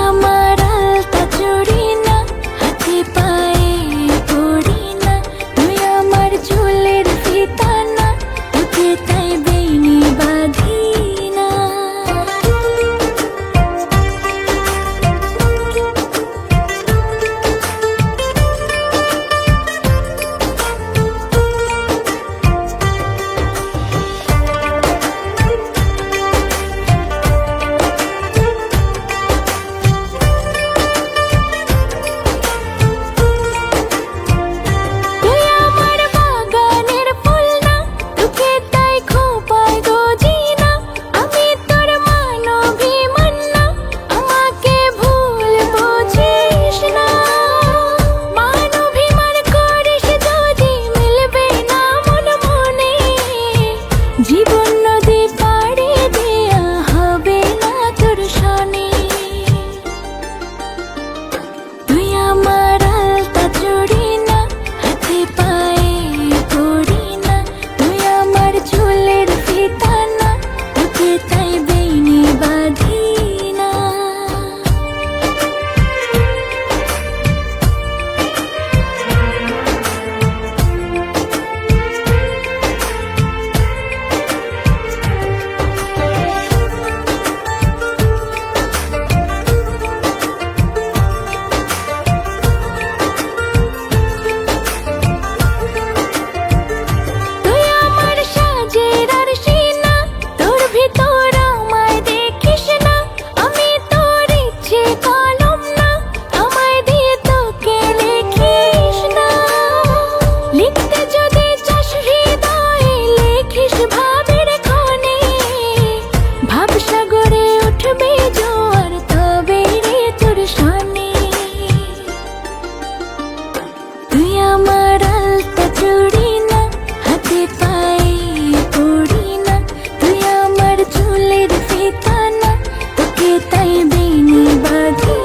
আমার আলতা চুড়ি না, হাতে পায়ে পড়ি না, তুই আমার চুলের ফিতা না, তোকে তাই বেনি বাঁধি না। জীবন নদী পাড়ি দেয়া হবে না তোর সনে, তুই আমার আলতা চুড়ি না, হাতে পায়ে পড়ি না, তুই আমার চুলের ফিতা না, তোকে তাই বেনি বাঁধি না। তুই আমার আলতা চুড়ি না, হাতে পায়ে পড়ি না, তুই আমার চুলের ফিতা না, তোকে তাই বেনি বাঁধি